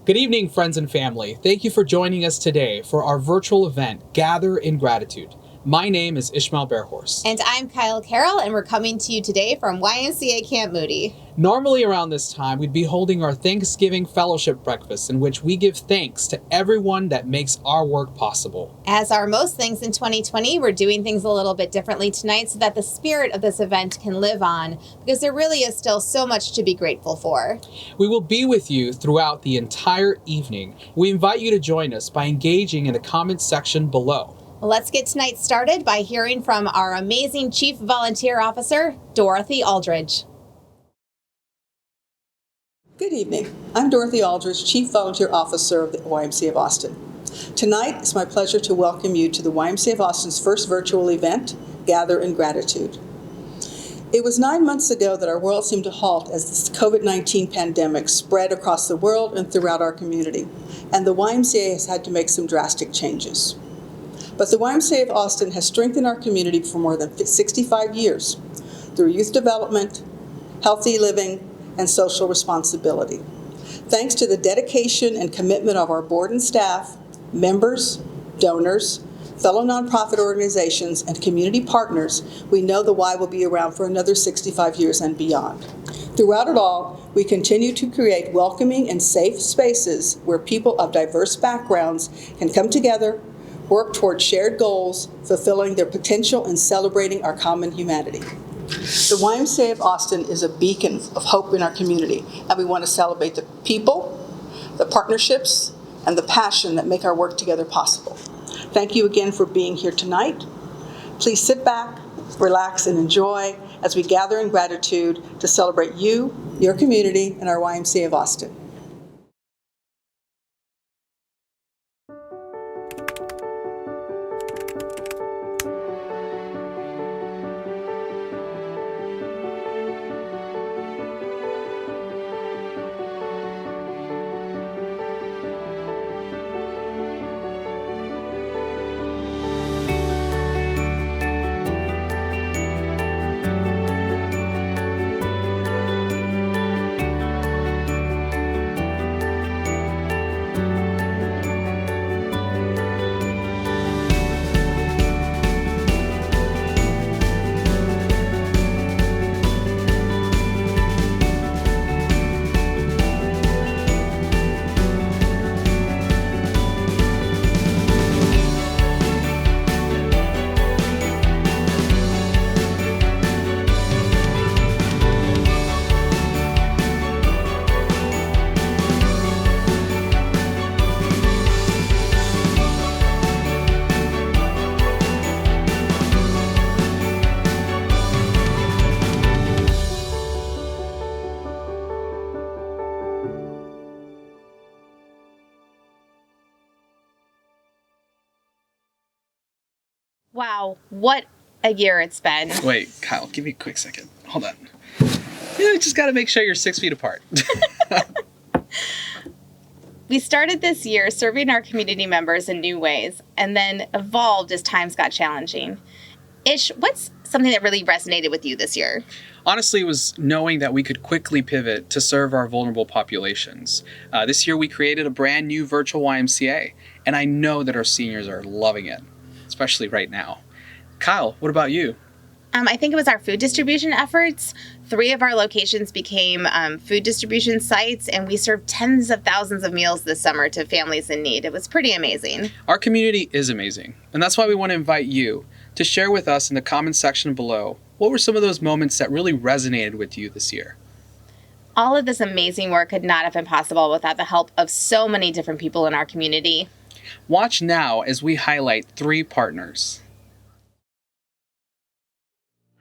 Good evening, friends and family. Thank you for joining us today for our virtual event, Gather in Gratitude. My name is Ishmael Bearhorse. And I'm Kyle Carroll, and we're coming to you today from YMCA Camp Moody. Normally around this time, we'd be holding our Thanksgiving fellowship breakfast in which we give thanks to everyone that makes our work possible. As are most things in 2020, we're doing things a little bit differently tonight so that the spirit of this event can live on, because there really is still so much to be grateful for. We will be with you throughout the entire evening. We invite you to join us by engaging in the comments section below. Let's get tonight started by hearing from our amazing Chief Volunteer Officer, Dorothy Aldridge. Good evening. I'm Dorothy Aldridge, Chief Volunteer Officer of the YMCA of Austin. Tonight, it's my pleasure to welcome you to the YMCA of Austin's first virtual event, Gather in Gratitude. It was 9 months ago that our world seemed to halt as this COVID-19 pandemic spread across the world and throughout our community, and the YMCA has had to make some drastic changes. But the YMCA of Austin has strengthened our community for more than 65 years through youth development, healthy living, and social responsibility. Thanks to the dedication and commitment of our board and staff, members, donors, fellow nonprofit organizations, and community partners, we know the Y will be around for another 65 years and beyond. Throughout it all, we continue to create welcoming and safe spaces where people of diverse backgrounds can come together, work toward shared goals, fulfilling their potential and celebrating our common humanity. The YMCA of Austin is a beacon of hope in our community, and we want to celebrate the people, the partnerships, and the passion that make our work together possible. Thank you again for being here tonight. Please sit back, relax, and enjoy as we gather in gratitude to celebrate you, your community, and our YMCA of Austin. Wow, what a year it's been. Wait, Kyle, give me a quick second. Hold on. You just got to make sure you're 6 feet apart. We started this year serving our community members in new ways and then evolved as times got challenging. Ish, what's something that really resonated with you this year? Honestly, it was knowing that we could quickly pivot to serve our vulnerable populations. This year, we created a brand new virtual YMCA, and I know that our seniors are loving it, especially right now. Kyle, what about you? I think it was our food distribution efforts. 3 of our locations became food distribution sites, and we served tens of thousands of meals this summer to families in need. It was pretty amazing. Our community is amazing, and that's why we want to invite you to share with us in the comments section below what were some of those moments that really resonated with you this year. All of this amazing work could not have been possible without the help of so many different people in our community. Watch now as we highlight 3 partners.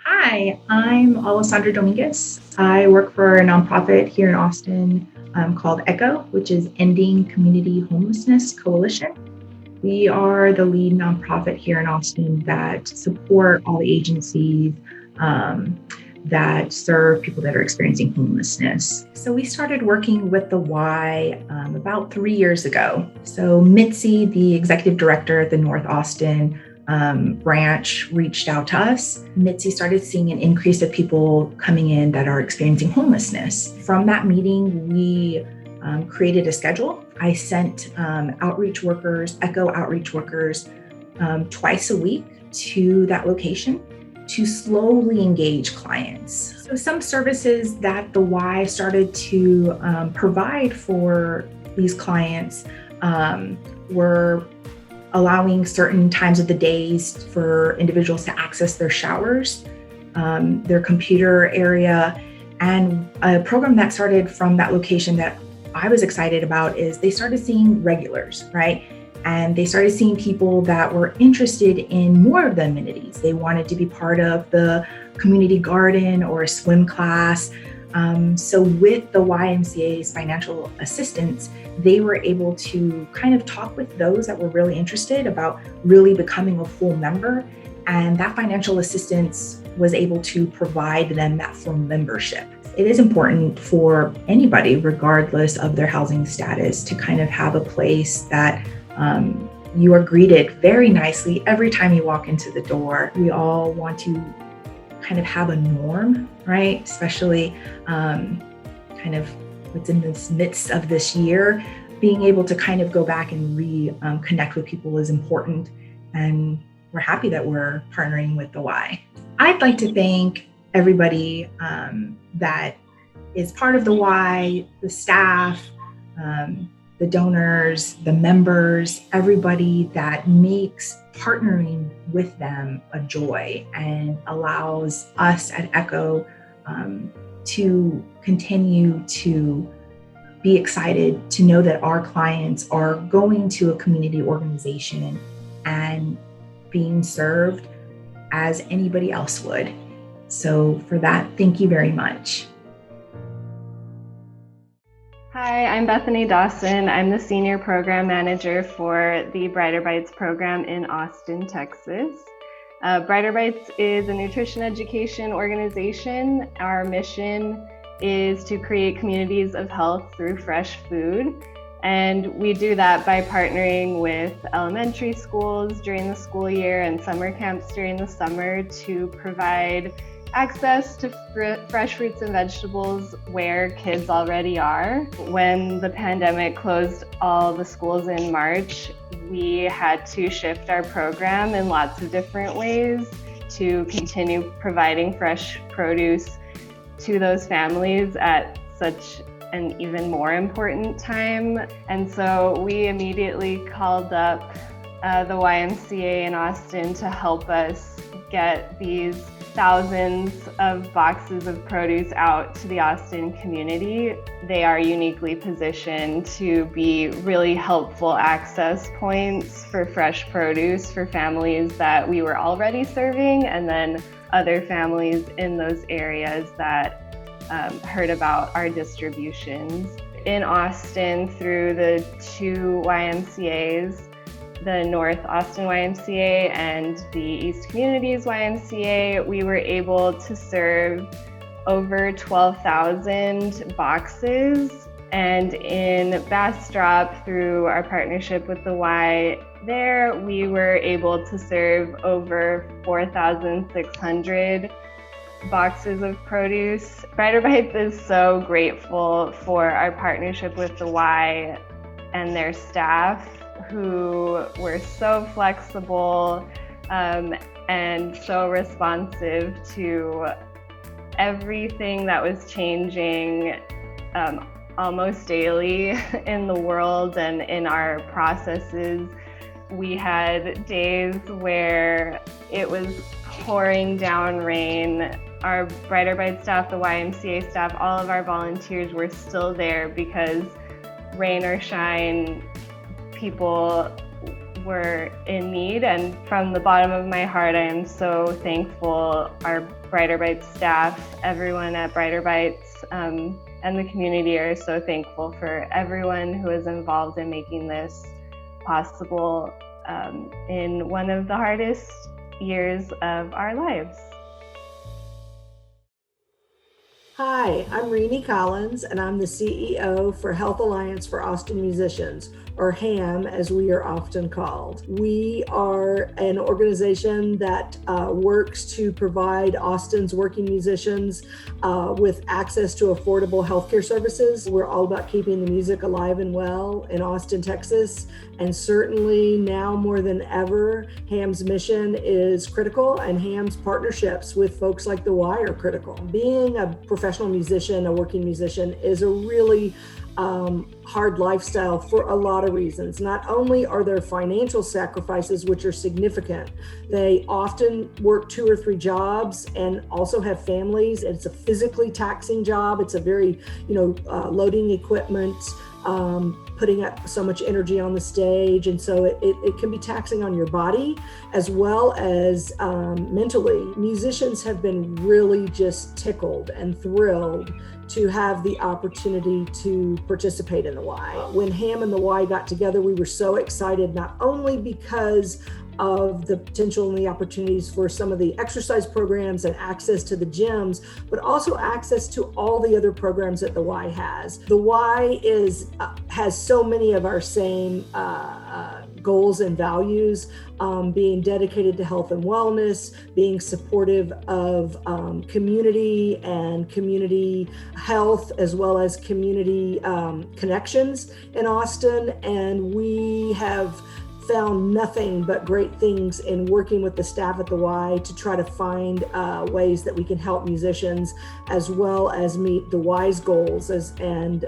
Hi, I'm Alessandra Dominguez. I work for a nonprofit here in Austin called ECHO, which is Ending Community Homelessness Coalition. We are the lead nonprofit here in Austin that support all the agencies that serve people that are experiencing homelessness. So we started working with the Y about 3 years ago. So Mitzi, the executive director at the North Austin branch, reached out to us. Mitzi started seeing an increase of people coming in that are experiencing homelessness. From that meeting, we created a schedule. I sent outreach workers, ECHO outreach workers, twice a week to that location to slowly engage clients. So some services that the Y started to provide for these clients were allowing certain times of the days for individuals to access their showers, their computer area, and a program that started from that location that I was excited about is they started seeing regulars, right? And they started seeing people that were interested in more of the amenities. They wanted to be part of the community garden or a swim class. So with the YMCA's financial assistance, they were able to kind of talk with those that were really interested about really becoming a full member. And that financial assistance was able to provide them that full membership. It is important for anybody, regardless of their housing status, to kind of have a place that you are greeted very nicely every time you walk into the door. We all want to kind of have a norm, right? Especially kind of what's in this midst of this year, being able to kind of go back and connect with people is important. And we're happy that we're partnering with the Y. I'd like to thank everybody that is part of the Y, the staff, the donors, the members, everybody that makes partnering with them a joy and allows us at ECHO to continue to be excited to know that our clients are going to a community organization and being served as anybody else would. So for that, thank you very much. Hi, I'm Bethany Dawson. I'm the Senior Program Manager for the Brighter Bites program in Austin, Texas. Brighter Bites is a nutrition education organization. Our mission is to create communities of health through fresh food. And we do that by partnering with elementary schools during the school year and summer camps during the summer to provide access to fresh fruits and vegetables where kids already are. When the pandemic closed all the schools in March, we had to shift our program in lots of different ways to continue providing fresh produce to those families at such an even more important time. And so we immediately called up the YMCA in Austin to help us get these thousands of boxes of produce out to the Austin community. They are uniquely positioned to be really helpful access points for fresh produce for families that we were already serving, and then other families in those areas that heard about our distributions. In Austin, through the two YMCAs, the North Austin YMCA and the East Communities YMCA, we were able to serve over 12,000 boxes. And in Bastrop, through our partnership with the Y there, we were able to serve over 4,600 boxes of produce. Brighter Bites is so grateful for our partnership with the Y and their staff, who were so flexible and so responsive to everything that was changing almost daily in the world and in our processes. We had days where it was pouring down rain. Our Brighter Bites staff, the YMCA staff, all of our volunteers were still there because rain or shine, people were in need. And from the bottom of my heart, I am so thankful our Brighter Bites staff, everyone at Brighter Bites, and the community are so thankful for everyone who is involved in making this possible in one of the hardest years of our lives. Hi, I'm Renee Collins, and I'm the CEO for Health Alliance for Austin Musicians, or HAM as we are often called. We are an organization that works to provide Austin's working musicians with access to affordable healthcare services. We're all about keeping the music alive and well in Austin, Texas, and certainly now more than ever, HAM's mission is critical, and HAM's partnerships with folks like the Y are critical. Being a professional musician, a working musician, is a really hard lifestyle for a lot of reasons. Not only are there financial sacrifices, which are significant, they often work 2 or 3 jobs and also have families. It's a physically taxing job. It's a very, loading equipment, putting up so much energy on the stage. And so it can be taxing on your body as well as mentally. Musicians have been really just tickled and thrilled to have the opportunity to participate in the Y. When HAM and the Y got together, we were so excited, not only because of the potential and the opportunities for some of the exercise programs and access to the gyms, but also access to all the other programs that the Y has. The Y has so many of our same goals and values, being dedicated to health and wellness, being supportive of community and community health, as well as community connections in Austin. And we have found nothing but great things in working with the staff at the Y to try to find ways that we can help musicians as well as meet the Y's goals. And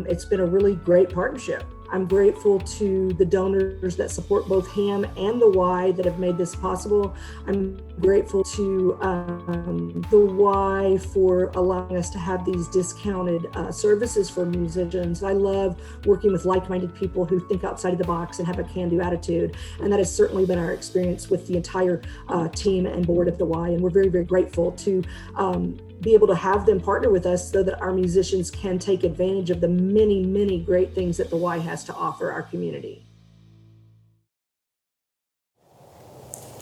it's been a really great partnership. I'm grateful to the donors that support both HAM and the Y that have made this possible. I'm grateful to the Y for allowing us to have these discounted services for musicians. I love working with like-minded people who think outside of the box and have a can-do attitude. And that has certainly been our experience with the entire team and board of the Y. And we're very, very grateful to be able to have them partner with us so that our musicians can take advantage of the many, many great things that the Y has to offer our community.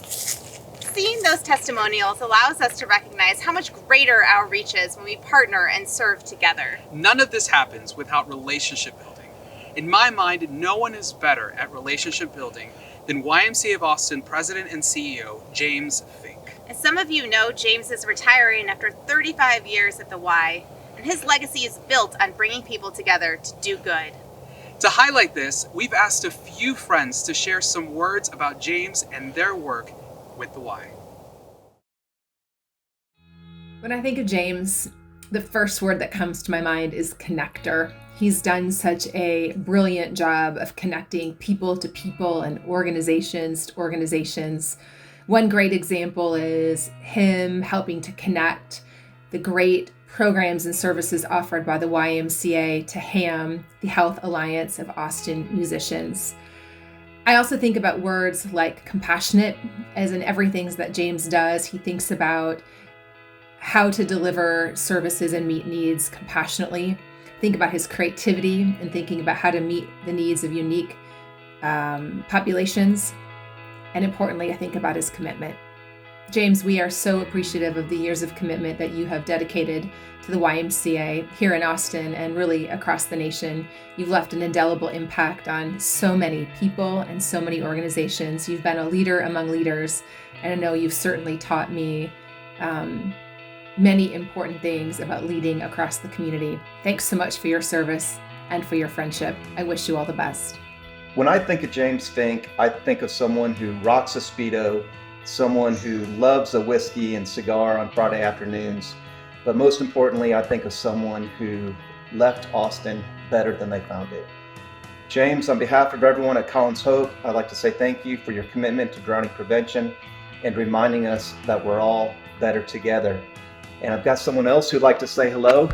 Seeing those testimonials allows us to recognize how much greater our reach is when we partner and serve together. None of this happens without relationship building. In my mind, no one is better at relationship building than YMCA of Austin President and CEO James Fink. As some of you know, James is retiring after 35 years at the Y, and his legacy is built on bringing people together to do good. To highlight this, we've asked a few friends to share some words about James and their work with the Y. When I think of James, the first word that comes to my mind is connector. He's done such a brilliant job of connecting people to people and organizations to organizations. One great example is him helping to connect the great programs and services offered by the YMCA to HAM, the Health Alliance of Austin Musicians. I also think about words like compassionate, as in everything that James does. He thinks about how to deliver services and meet needs compassionately. Think about his creativity and thinking about how to meet the needs of unique populations. And importantly, I think about his commitment. James, we are so appreciative of the years of commitment that you have dedicated to the YMCA here in Austin and really across the nation. You've left an indelible impact on so many people and so many organizations. You've been a leader among leaders, and I know you've certainly taught me many important things about leading across the community. Thanks so much for your service and for your friendship. I wish you all the best. When I think of James Fink, I think of someone who rocks a Speedo, someone who loves a whiskey and cigar on Friday afternoons, but most importantly, I think of someone who left Austin better than they found it. James, on behalf of everyone at Collins Hope, I'd like to say thank you for your commitment to drowning prevention and reminding us that we're all better together. And I've got someone else who'd like to say hello.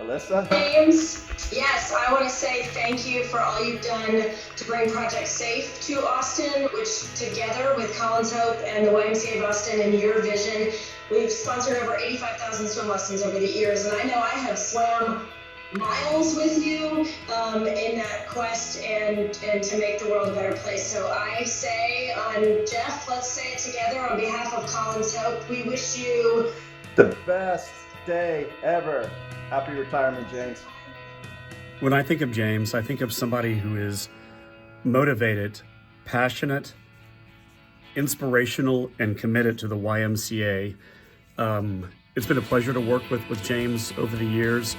Alyssa? James, yes, I want to say thank you for all you've done to bring Project Safe to Austin, which together with Collins Hope and the YMCA of Austin and your vision, we've sponsored over 85,000 swim lessons over the years. And I know I have swam miles with you in that quest and to make the world a better place. So I say on Jeff, let's say it together on behalf of Collins Hope, we wish you the best day ever. Happy retirement, James. When I think of James, I think of somebody who is motivated, passionate, inspirational, and committed to the YMCA. It's been a pleasure to work with James over the years.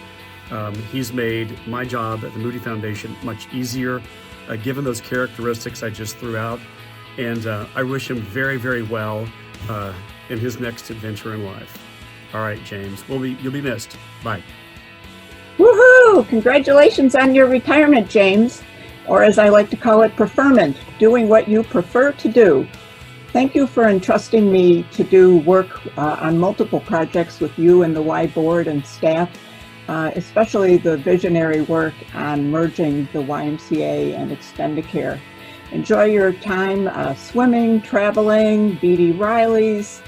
He's made my job at the Moody Foundation much easier, given those characteristics I just threw out. And I wish him very, very well in his next adventure in life. All right, James, you'll be missed. Bye. Woohoo! Congratulations on your retirement, James, or as I like to call it, preferment, doing what you prefer to do. Thank you for entrusting me to do work on multiple projects with you and the Y board and staff, especially the visionary work on merging the YMCA and Extendicare. Enjoy your time swimming, traveling, B.D. Riley's,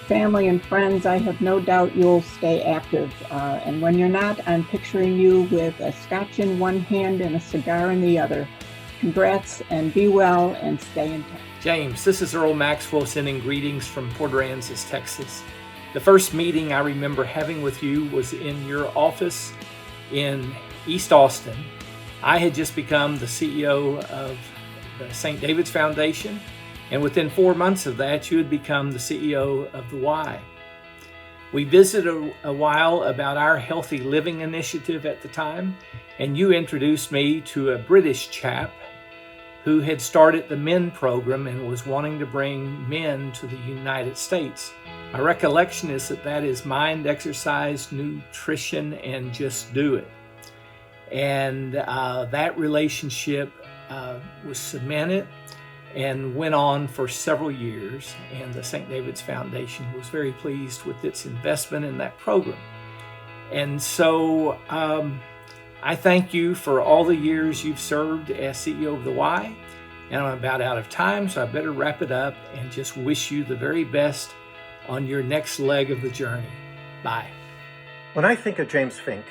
family and friends. I have no doubt you'll stay active. And when you're not, I'm picturing you with a scotch in one hand and a cigar in the other. Congrats and be well and stay in touch. James, this is Earl Maxwell sending greetings from Port Aransas, Texas. The first meeting I remember having with you was in your office in East Austin. I had just become the CEO of the St. David's Foundation, and within 4 months of that, you had become the CEO of the Y. We visited a while about our healthy living initiative at the time, and you introduced me to a British chap who had started the men program and was wanting to bring men to the United States. My recollection is that is mind, exercise, nutrition, and just do it. And that relationship was cemented and went on for several years, and the St. David's Foundation was very pleased with its investment in that program. And so I thank you for all the years you've served as CEO of the Y, and I'm about out of time, so I better wrap it up and just wish you the very best on your next leg of the journey. Bye. When I think of James Fink,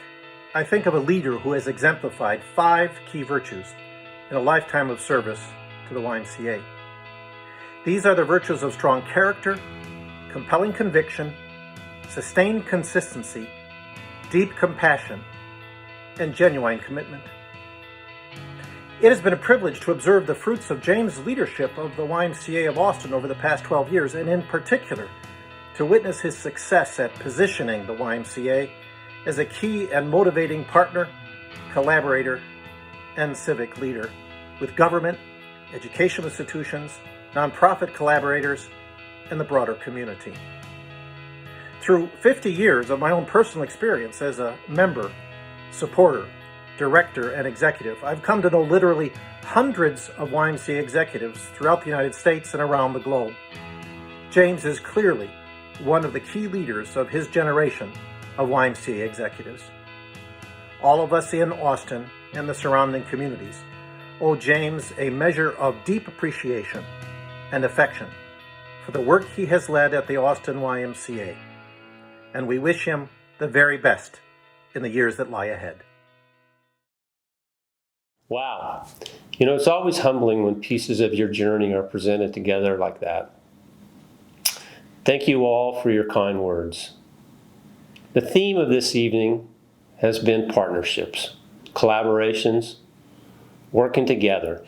I think of a leader who has exemplified 5 key virtues in a lifetime of service to the YMCA. These are the virtues of strong character, compelling conviction, sustained consistency, deep compassion, and genuine commitment. It has been a privilege to observe the fruits of James' leadership of the YMCA of Austin over the past 12 years, and in particular, to witness his success at positioning the YMCA as a key and motivating partner, collaborator, and civic leader with government, educational institutions, nonprofit collaborators, and the broader community. Through 50 years of my own personal experience as a member, supporter, director, and executive, I've come to know literally hundreds of YMCA executives throughout the United States and around the globe. James is clearly one of the key leaders of his generation of YMCA executives. All of us in Austin and the surrounding communities owe James a measure of deep appreciation and affection for the work he has led at the Austin YMCA, and we wish him the very best in the years that lie ahead. Wow. You know, it's always humbling when pieces of your journey are presented together like that. Thank you all for your kind words. The theme of this evening has been partnerships, collaborations, working together.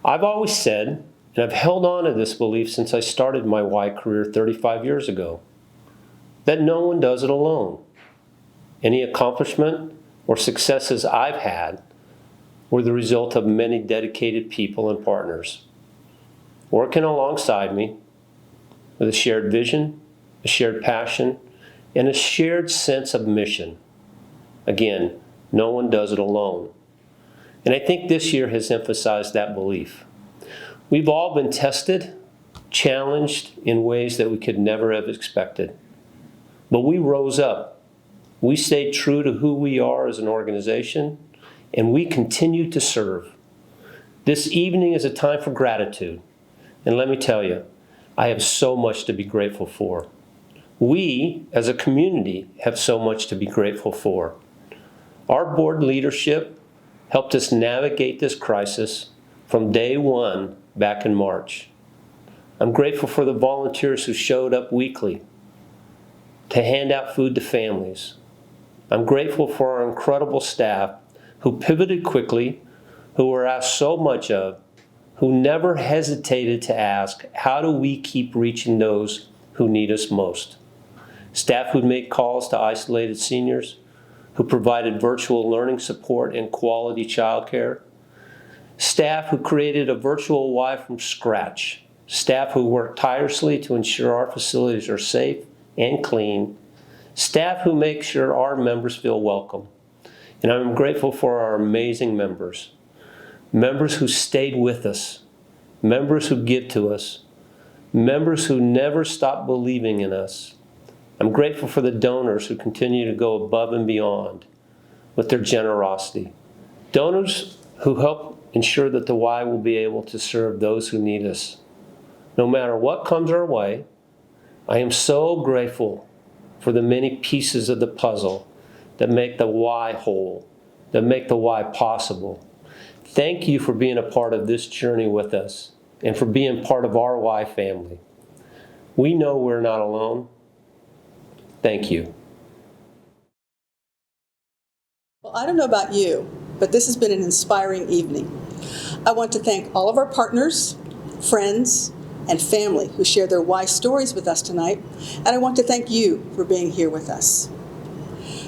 I've always said, and I've held on to this belief since I started my Y career 35 years ago, that no one does it alone. Any accomplishment or successes I've had were the result of many dedicated people and partners working alongside me with a shared vision, a shared passion, and a shared sense of mission. Again, no one does it alone. And I think this year has emphasized that belief. We've all been tested, challenged in ways that we could never have expected. But we rose up. We stayed true to who we are as an organization, and we continue to serve. This evening is a time for gratitude. And let me tell you, I have so much to be grateful for. We, as a community, have so much to be grateful for. Our board leadership helped us navigate this crisis from day one back in March. I'm grateful for the volunteers who showed up weekly. to hand out food to families. I'm grateful for our incredible staff who pivoted quickly, who were asked so much of, who never hesitated to ask, how do we keep reaching those who need us most? Staff who made calls to isolated seniors, who provided virtual learning support and quality childcare. Staff who created a virtual Y from scratch. Staff who worked tirelessly to ensure our facilities are safe and clean. Staff who make sure our members feel welcome. And I'm grateful for our amazing members. Members who stayed with us. Members who give to us. Members who never stop believing in us. I'm grateful for the donors who continue to go above and beyond with their generosity. Donors who help ensure that the Y will be able to serve those who need us. No matter what comes our way, I am so grateful for the many pieces of the puzzle that make the Y whole, that make the Y possible. Thank you for being a part of this journey with us and for being part of our Y family. We know we're not alone. Thank you. Well, I don't know about you, but this has been an inspiring evening. I want to thank all of our partners, friends, and family who shared their Y stories with us tonight, and I want to thank you for being here with us.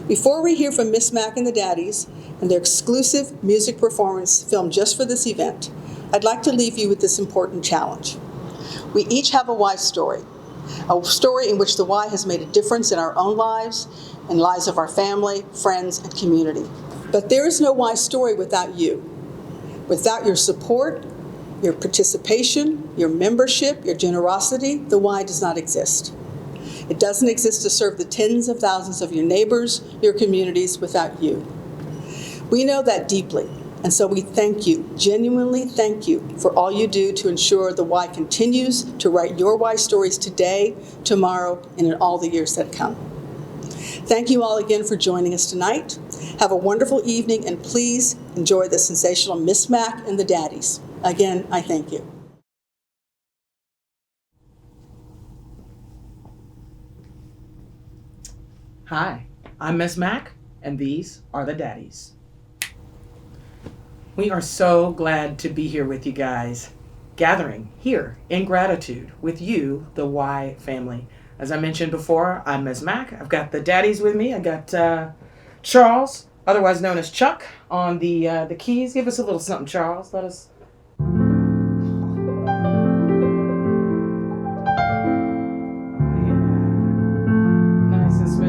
Before we hear from Miss Mack and the Daddies and their exclusive music performance filmed just for this event, I'd like to leave you with this important challenge. We each have a Y story, a story in which the Y has made a difference in our own lives and lives of our family, friends, and community. But there is no Y story without you. Without your support, your participation, your membership, your generosity, the Y does not exist. It doesn't exist to serve the tens of thousands of your neighbors, your communities, without you. We know that deeply, and so we thank you, genuinely thank you, for all you do to ensure the Y continues to write your Y stories today, tomorrow, and in all the years that come. Thank you all again for joining us tonight. Have a wonderful evening, and please enjoy the sensational Miss Mack and the Daddies. Again, I thank you. Hi, I'm Miss Mack, and these are the Daddies. We are so glad to be here with you guys, gathering here in gratitude with you, the Y family. As I mentioned before, I'm Miss Mack. I've got the Daddies with me. I got Charles, otherwise known as Chuck, on the keys. Give us a little something, Charles. Let us.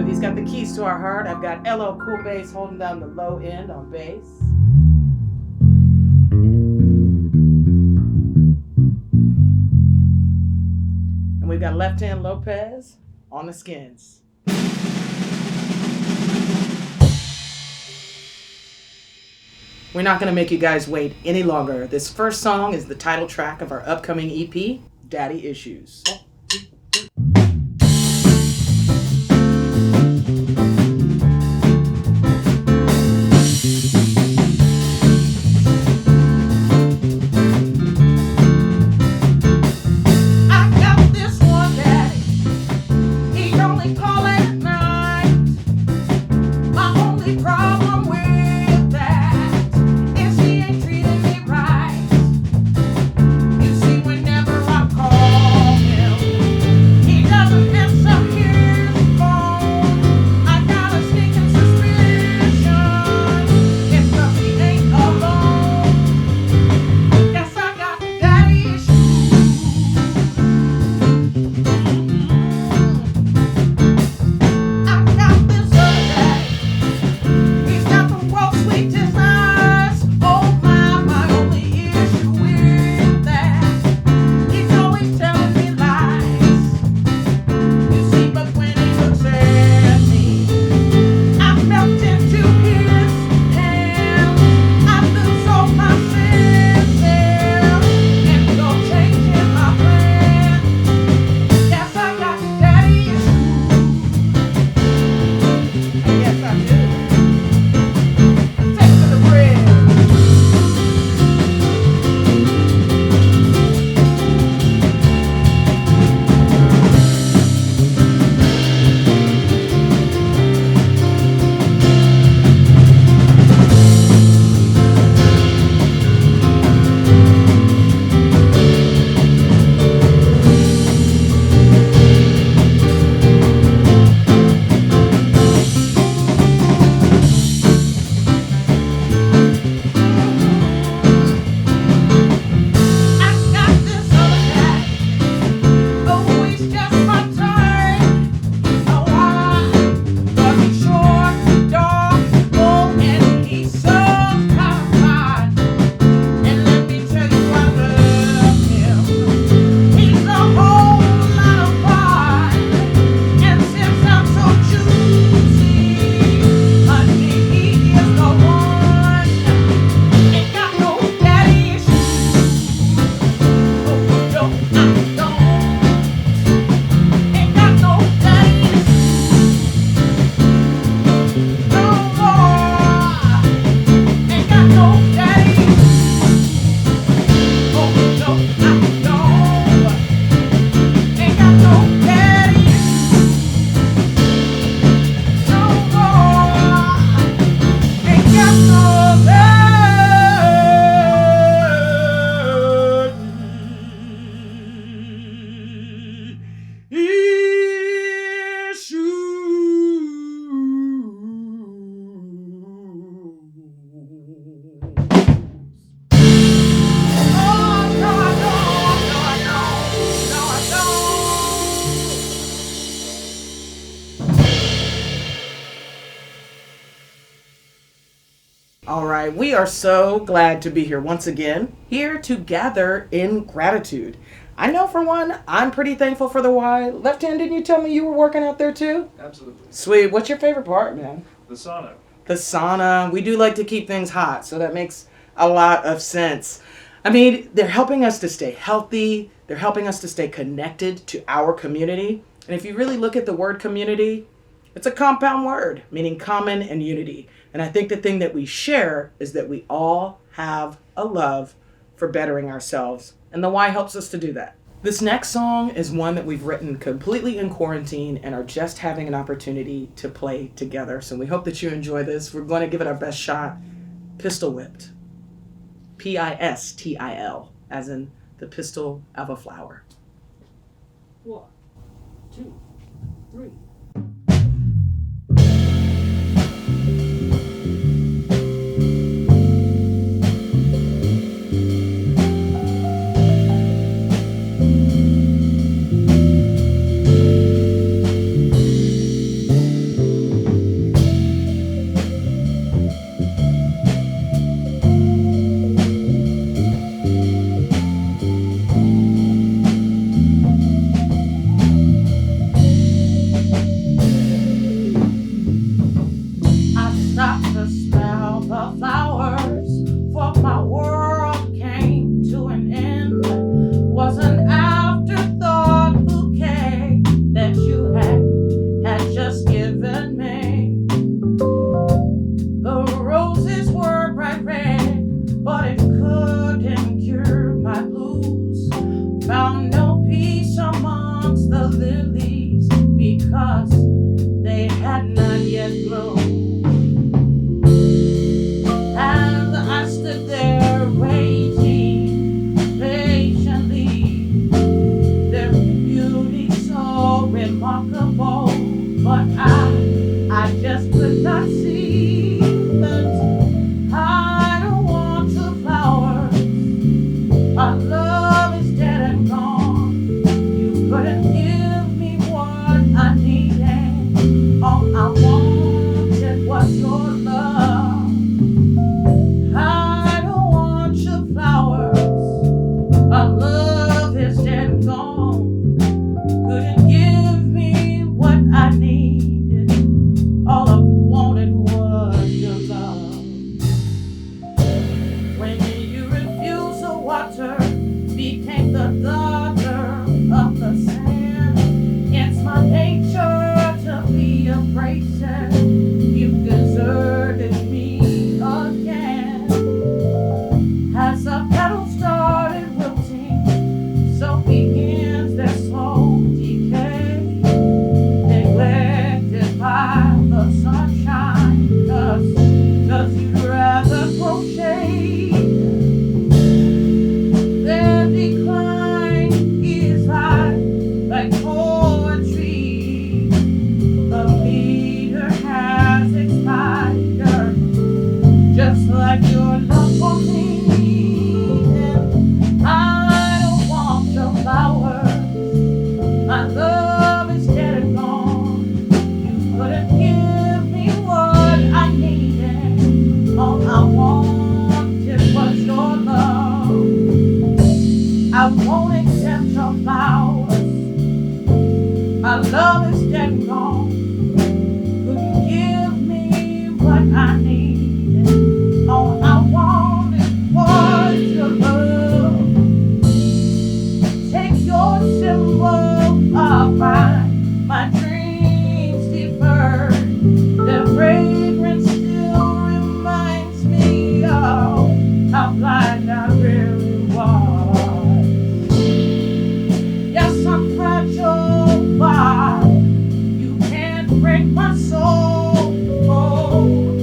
He's got the keys to our heart. I've got LL Cool Bass holding down the low end on bass. And we've got Left Hand Lopez on the skins. We're not going to make you guys wait any longer. This first song is the title track of our upcoming EP, Daddy Issues. Whenever I call him right. We are so glad to be here once again, here to gather in gratitude. I know for one, I'm pretty thankful for the Y. Left Hand, didn't you tell me you were working out there too? Absolutely. Sweet. What's your favorite part, man? The sauna. The sauna. We do like to keep things hot, so that makes a lot of sense. I mean, they're helping us to stay healthy. They're helping us to stay connected to our community. And if you really look at the word community, it's a compound word, meaning common and unity. And I think the thing that we share is that we all have a love for bettering ourselves. And the Y helps us to do that. This next song is one that we've written completely in quarantine and are just having an opportunity to play together. So we hope that you enjoy this. We're going to give it our best shot. Pistol Whipped. Pistil, as in the pistil of a flower. 1, 2, 3. Break my soul, oh,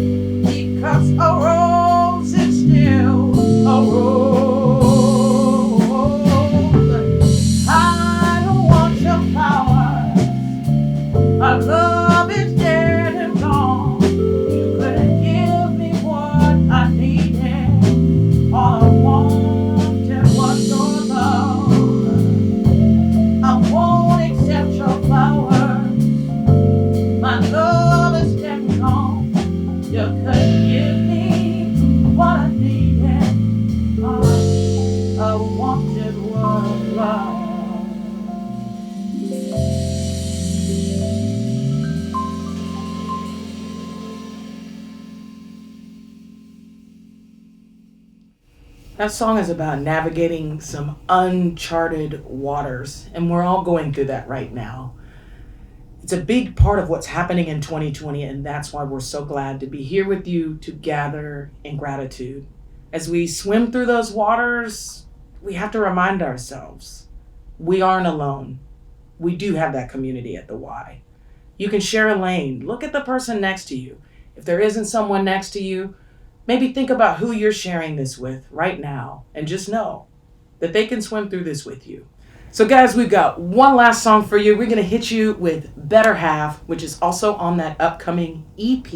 That song is about navigating some uncharted waters, and we're all going through that right now. It's a big part of what's happening in 2020, and that's why we're so glad to be here with you to gather in gratitude. As we swim through those waters, we have to remind ourselves we aren't alone. We do have that community at the Y. You can share a lane. Look at the person next to you. If there isn't someone next to you, maybe think about who you're sharing this with right now, and just know that they can swim through this with you. So guys, we've got one last song for you. We're going to hit you with Better Half, which is also on that upcoming EP.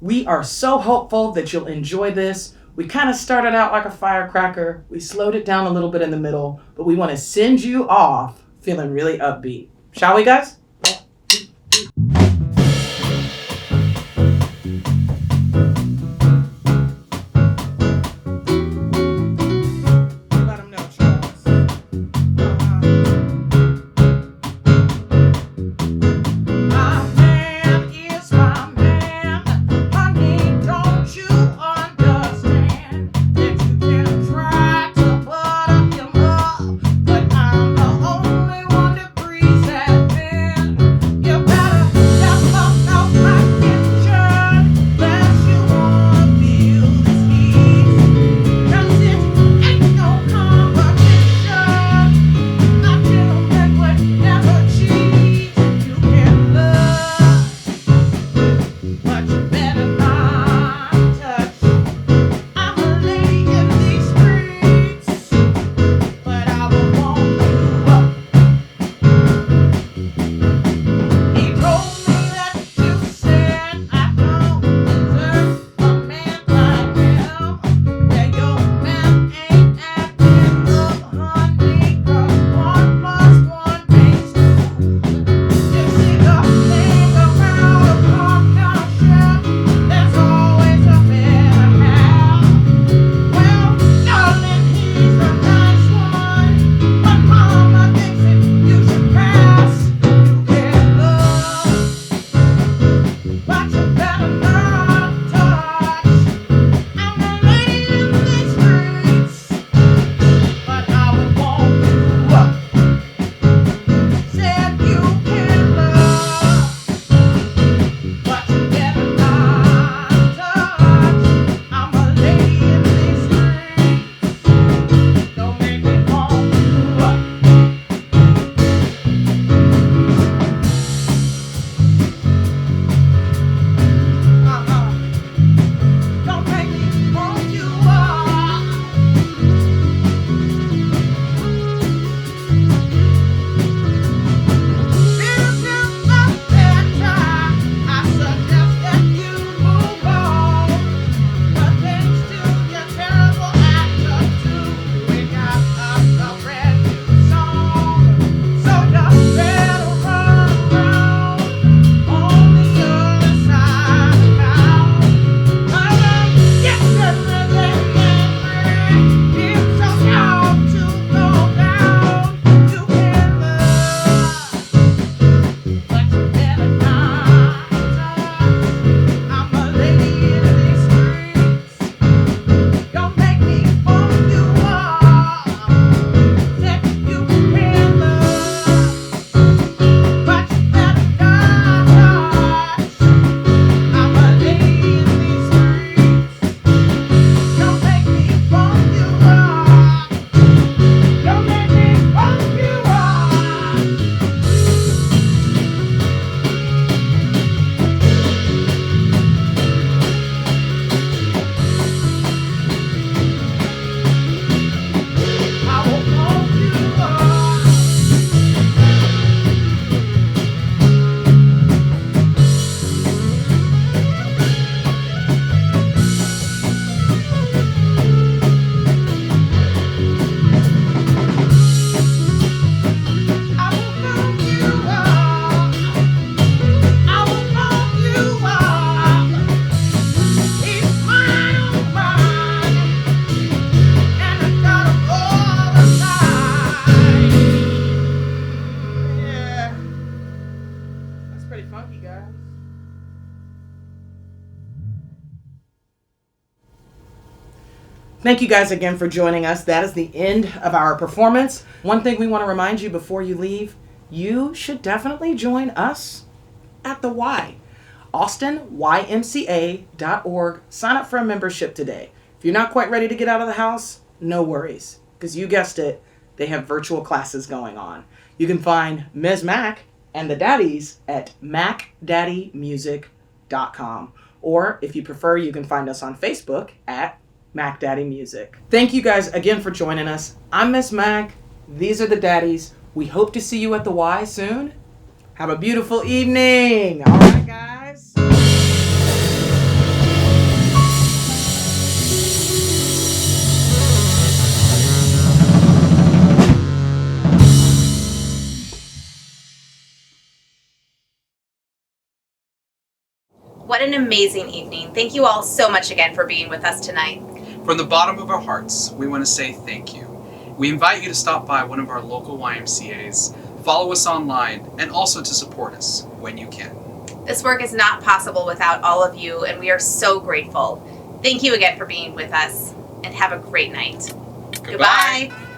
We are so hopeful that you'll enjoy this. We kind of started out like a firecracker. We slowed it down a little bit in the middle, but we want to send you off feeling really upbeat. Shall we, guys? But I'm the only one that breathes that Thank you guys again for joining us. That is the end of our performance. One thing we want to remind you before you leave, you should definitely join us at the Y. AustinYMCA.org. Sign up for a membership today. If you're not quite ready to get out of the house, no worries. Because you guessed it, they have virtual classes going on. You can find Ms. Mack and the Daddies at mackdaddymusic.com. Or if you prefer, you can find us on Facebook at Mack Daddy Music. Thank you guys again for joining us. I'm Miss Mack. These are the Daddies. We hope to see you at the Y soon. Have a beautiful evening. All right, guys. What an amazing evening. Thank you all so much again for being with us tonight. From the bottom of our hearts, we want to say thank you. We invite you to stop by one of our local YMCAs, follow us online, and also to support us when you can. This work is not possible without all of you, and we are so grateful. Thank you again for being with us, and have a great night. Goodbye. Goodbye.